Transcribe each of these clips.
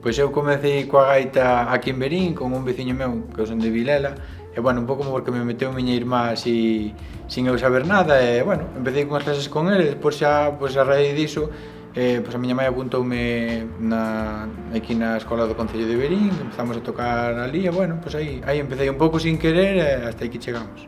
Pois eu comecei coa gaita aquí en Verín con un veciño meu, que eu son de Vilela, e bueno, un pouco porque me meteu miña irmá así sin eu saber nada, e bueno, empecé con as clases con ele, e despois xa, pois a raíz diso, pois a miña mãe apuntoume aquí na escola do Concello de Verín, empezamos a tocar ali, e bueno, pois aí empecé un pouco sin querer, e hasta aquí chegamos.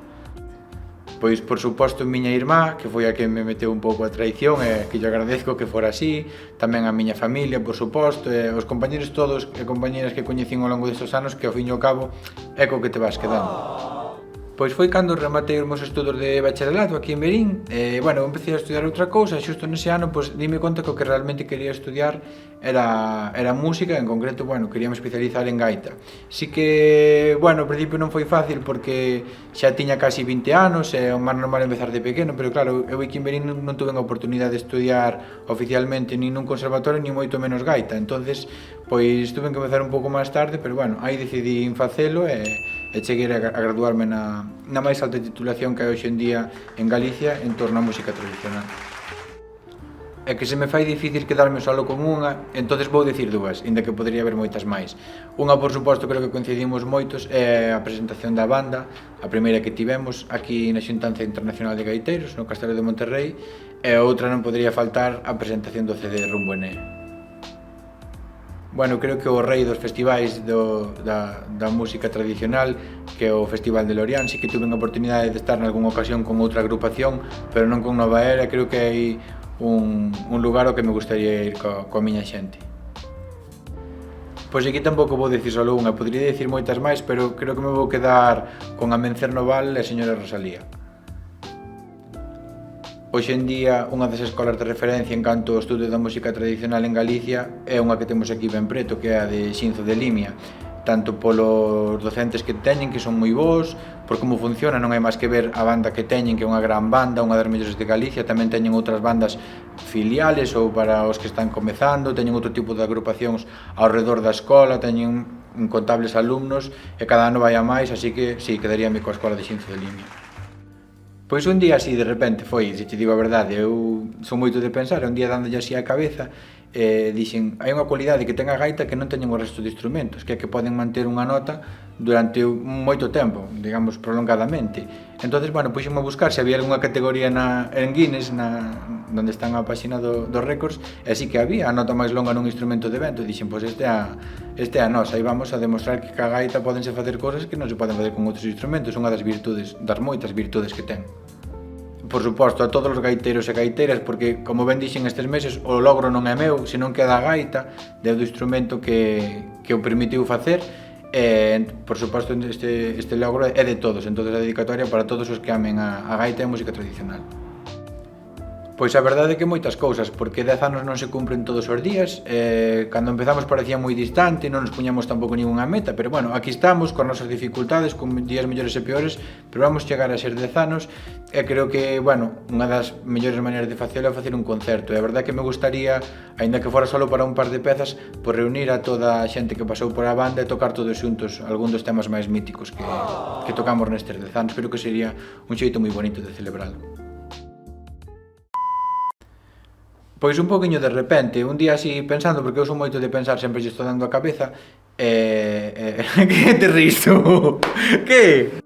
Pois, por suposto, miña irmá, que foi a que me meteu un pouco a traición e que lle agradezco que fora así, tamén a miña familia, por suposto, e os compañeros todos e compañeras que coñecín ao longo destes anos que ao fin e ao cabo é co que te vas quedando. Pois foi cando rematei os meus estudos de bacharelato aquí en Verín e, bueno, empecé a estudiar outra cousa e xusto nese ano, pois, dime conta que o que realmente quería estudiar era música, en concreto, bueno, queríame especializar en gaita. Si que, bueno, ao principio non foi fácil porque xa tiña casi 20 anos e o máis normal empezar de pequeno, pero claro, eu aquí en Verín non tuve a oportunidade de estudiar oficialmente nin nun conservatorio, nin moito menos gaita, entonces, pois, tuve que empezar un pouco máis tarde, pero bueno, aí decidí facelo e cheguei a graduarme na máis alta titulación que hai hoxe en día en Galicia en torno á música tradicional. É que se me fai difícil quedarme solo con unha, entonces vou dicir dúas, inda que podría haber moitas máis. Unha, por suposto, creo que coincidimos moitos, é a presentación da banda, a primeira que tivemos aquí na Xuntanza Internacional de Gaiteiros, no Castelo de Monterrei, e a outra non podría faltar a presentación do CD Rumbo Ené. Bueno, creo que o rei dos festivais da música tradicional, que é o Festival de Lorient, sí que tuve a oportunidade de estar nalgúna ocasión con outra agrupación, pero non con Nova Era, creo que hai un lugar ao que me gustaría ir coa miña xente. Pois aquí tampouco vou dicir só unha, podría dicir moitas máis, pero creo que me vou quedar con Amencer Noval e a señora Rosalía. Hoxe en día, unha das escolas de referencia en canto ao estudo da música tradicional en Galicia é unha que temos aquí ben preto, que é a de Xinzo de Limia, tanto polos docentes que teñen, que son moi bons, por como funciona, non hai máis que ver a banda que teñen, que é unha gran banda, unha das mellores de Galicia, tamén teñen outras bandas filiales ou para os que están comezando, teñen outro tipo de agrupacións ao redor da escola, teñen incontables alumnos e cada ano vai a máis, así que si, quedaríame coa escola de Xinzo de Limia. Pois un día así, de repente, foi, se te digo a verdade, eu son moito de pensar, un día dándolle así a cabeza, dixen, hai unha cualidade que ten a gaita que non teñen o resto de instrumentos, que é que poden manter unha nota durante moito tempo, digamos, prolongadamente. Entonces, bueno, puxeme a buscar se había algunha categoría en Guinness, onde están a páxina dos récords, e así que había a nota máis longa nun instrumento de vento, e dixen, pois este é a nosa, e vamos a demostrar que ca gaita podense facer cosas que non se poden facer con outros instrumentos, unha das virtudes, das moitas virtudes que ten. Por suposto, a todos os gaiteiros e gaiteiras, porque, como ben dixen estes meses, o logro non é meu, senón que é da gaita, é do instrumento que o permitiu facer, e, por suposto, este logro é de todos, entonces a dedicatoria para todos os que amen a gaita e a música tradicional. Pois a verdade é que moitas cousas, porque 10 anos non se cumpren todos os días, cando empezamos parecía moi distante, non nos puñamos tampouco ninguna meta, pero bueno, aquí estamos, con nosas dificultades, con días mellores e peores, pero vamos chegar a ser 10 anos, e creo que, bueno, unha das mellores maneiras de facelo é facer un concerto, e a verdade é que me gustaría, aínda que fora só para un par de pezas, por reunir a toda a xente que pasou por a banda e tocar todos xuntos algún dos temas máis míticos que tocamos nestes 10 anos, creo que sería un xeito moi bonito de celebralo. Pois un poquinho de repente, un día así pensando, porque eu son moito de pensar, sempre lle estou dando a cabeza, que te ris tú? Que?